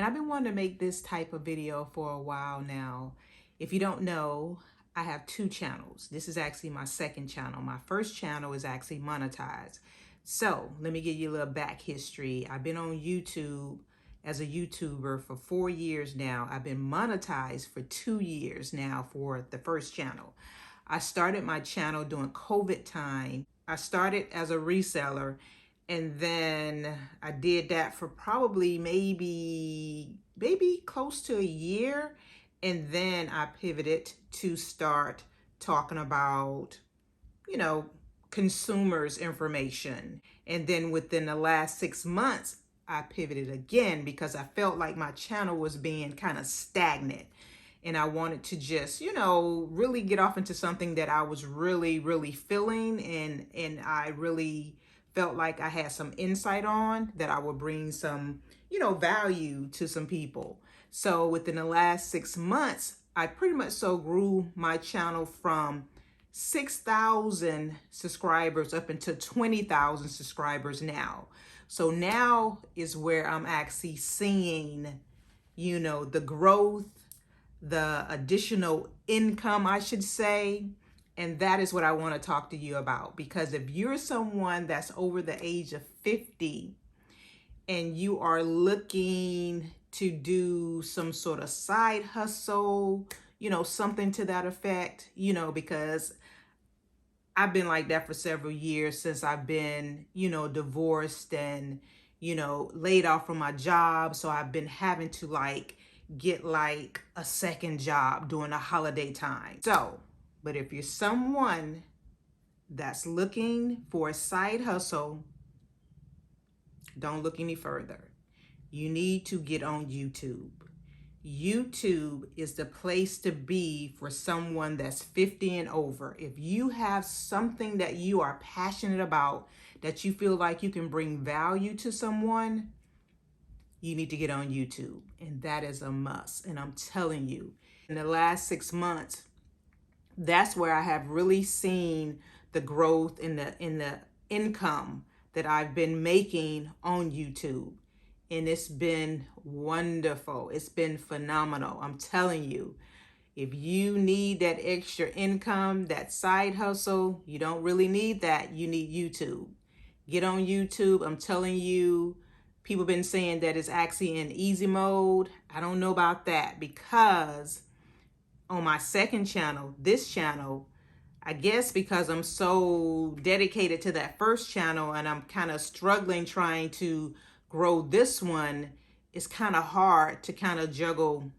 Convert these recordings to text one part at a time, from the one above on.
And I've been wanting to make this type of video for a while now. If you don't know, I have two channels. This is actually my second channel. My first channel is actually monetized. So let me give you a little back history. I've been on YouTube as a YouTuber for 4 years now. I've been monetized for 2 years now for the first channel. I started my channel during COVID time. I started as a reseller, and then I did that for probably maybe close to a year. And then I pivoted to start talking about, consumers information. And then within the last 6 months, I pivoted again because I felt like my channel was being kind of stagnant. And I wanted to just, really get off into something that I was really, really feeling. And I really felt like I had some insight on that I would bring some, value to some people. So within the last 6 months, I pretty much grew my channel from 6,000 subscribers up into 20,000 subscribers now. So now is where I'm actually seeing, the growth, the additional income, I should say. And that is what I want to talk to you about. Because if you're someone that's over the age of 50 and you are looking to do some sort of side hustle, something to that effect, because I've been like that for several years since I've been, divorced and, laid off from my job. So I've been having to get a second job during the holiday time. So, but if you're someone that's looking for a side hustle, don't look any further. You need to get on YouTube. YouTube is the place to be for someone that's 50 and over. If you have something that you are passionate about, that you feel like you can bring value to someone, you need to get on YouTube. And that is a must. And I'm telling you, in the last 6 months, that's where I have really seen the growth in the income that I've been making on YouTube. And it's been wonderful. It's been phenomenal. I'm telling you, if you need that extra income, that side hustle, you don't really need that. You need YouTube. Get on YouTube. I'm telling you, people been saying that it's actually in easy mode. I don't know about that, because on my second channel, this channel, I guess because I'm so dedicated to that first channel and I'm kind of struggling trying to grow this one, it's kind of hard to kind of juggle,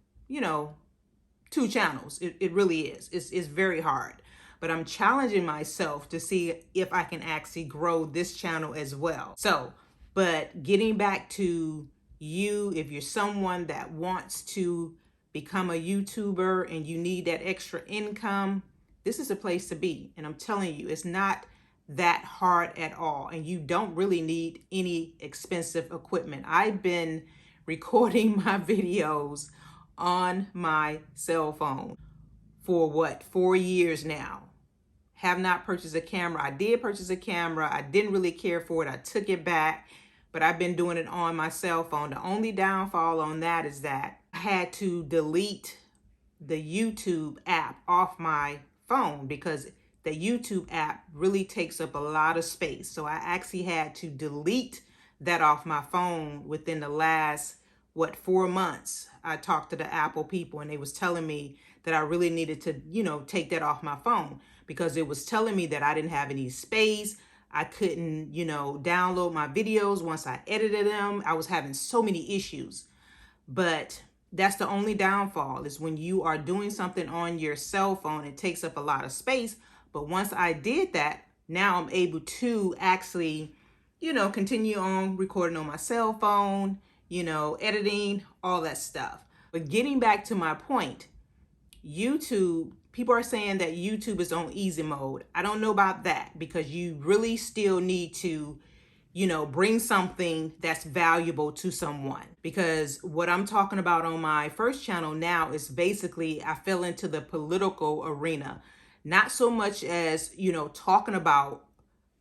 two channels. It really is. It's very hard. But I'm challenging myself to see if I can actually grow this channel as well. So, but getting back to you, if you're someone that wants to become a YouTuber and you need that extra income, this is a place to be. And I'm telling you, it's not that hard at all. And you don't really need any expensive equipment. I've been recording my videos on my cell phone for 4 years now. Have not purchased a camera. I did purchase a camera. I didn't really care for it. I took it back, but I've been doing it on my cell phone. The only downfall on that is that I had to delete the YouTube app off my phone because the YouTube app really takes up a lot of space. So I actually had to delete that off my phone within the last, 4 months. I talked to the Apple people and they was telling me that I really needed to, take that off my phone because it was telling me that I didn't have any space. I couldn't, download my videos once I edited them. I was having so many issues. But that's the only downfall, is when you are doing something on your cell phone, it takes up a lot of space. But once I did that, now I'm able to actually, continue on recording on my cell phone, editing, all that stuff. But getting back to my point, YouTube, people are saying that YouTube is on easy mode. I don't know about that, because you really still need to, bring something that's valuable to someone. Because what I'm talking about on my first channel now is basically I fell into the political arena. Not so much as, talking about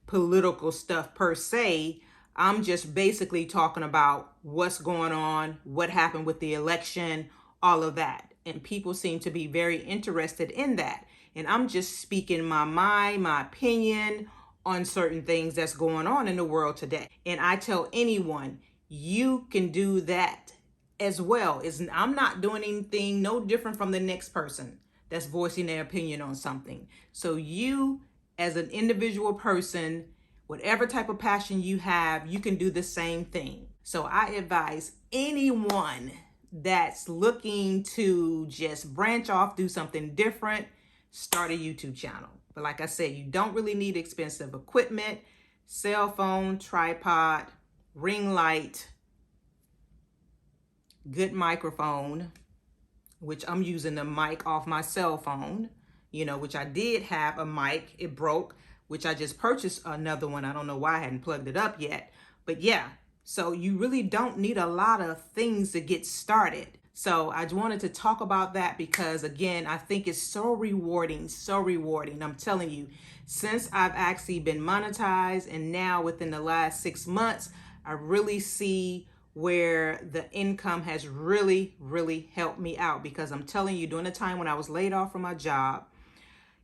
political stuff per se, I'm just basically talking about what's going on, what happened with the election, all of that. And people seem to be very interested in that. And I'm just speaking my mind, my opinion on certain things that's going on in the world today. And I tell anyone, you can do that as well. I'm not doing anything no different from the next person that's voicing their opinion on something. So you, as an individual person, whatever type of passion you have, you can do the same thing. So I advise anyone that's looking to just branch off, do something different, start a YouTube channel. But like I said, you don't really need expensive equipment, cell phone, tripod, ring light, good microphone, which I'm using the mic off my cell phone, which I did have a mic. It broke, which I just purchased another one. I don't know why I hadn't plugged it up yet. But yeah, so you really don't need a lot of things to get started. So I wanted to talk about that because, again, I think it's so rewarding, so rewarding. I'm telling you, since I've actually been monetized and now within the last 6 months, I really see where the income has really, really helped me out, because I'm telling you, during the time when I was laid off from my job,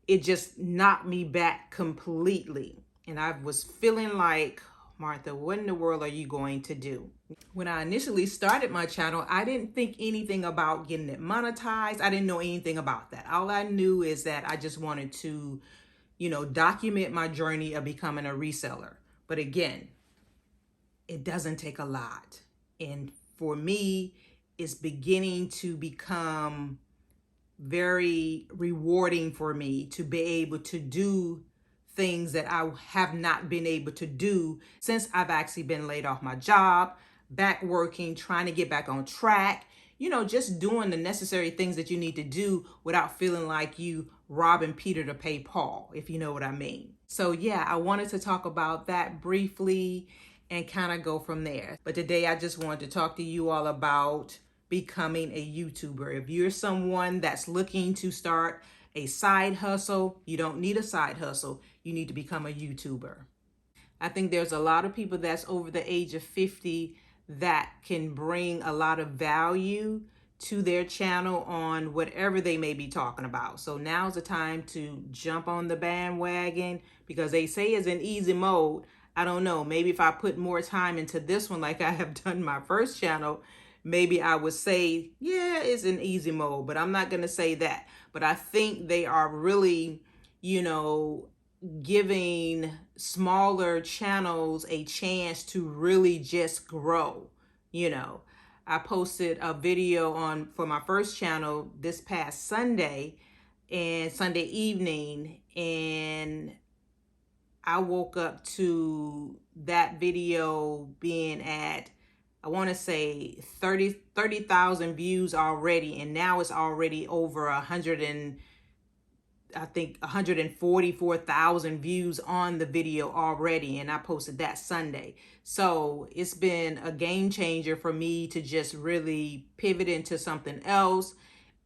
it just knocked me back completely. And I was feeling like, Martha, what in the world are you going to do? When I initially started my channel, I didn't think anything about getting it monetized. I didn't know anything about that. All I knew is that I just wanted to, document my journey of becoming a reseller. But again, it doesn't take a lot. And for me, it's beginning to become very rewarding for me to be able to do things that I have not been able to do since I've actually been laid off my job, back working, trying to get back on track, just doing the necessary things that you need to do without feeling like you robbing Peter to pay Paul, if you know what I mean. So yeah, I wanted to talk about that briefly and kind of go from there. But today I just wanted to talk to you all about becoming a YouTuber. If you're someone that's looking to start a side hustle, you don't need a side hustle. You need to become a YouTuber. I think there's a lot of people that's over the age of 50 that can bring a lot of value to their channel on whatever they may be talking about. So now's the time to jump on the bandwagon, because they say it's in easy mode. I don't know, maybe if I put more time into this one like I have done my first channel, maybe I would say, yeah, it's in easy mode, but I'm not going to say that. But I think they are really, giving smaller channels a chance to really just grow. I posted a video for my first channel this past Sunday and Sunday evening, and I woke up to that video being at, I want to say 30,000 views already, and now it's already over 144,000 views on the video already, and I posted that Sunday. So it's been a game changer for me to just really pivot into something else.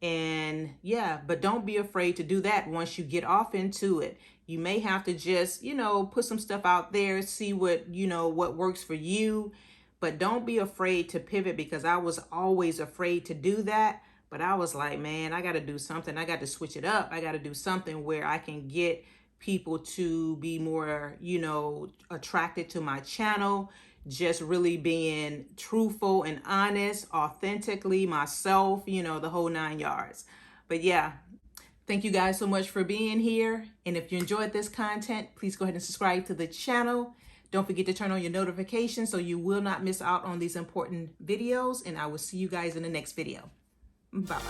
And yeah, but don't be afraid to do that once you get off into it. You may have to just, put some stuff out there, see what works for you. But don't be afraid to pivot, because I was always afraid to do that. But I was like, man, I got to do something. I got to switch it up. I got to do something where I can get people to be more, attracted to my channel. Just really being truthful and honest, authentically myself, the whole 9 yards. But yeah, thank you guys so much for being here. And if you enjoyed this content, please go ahead and subscribe to the channel. Don't forget to turn on your notifications so you will not miss out on these important videos. And I will see you guys in the next video. Bye-bye.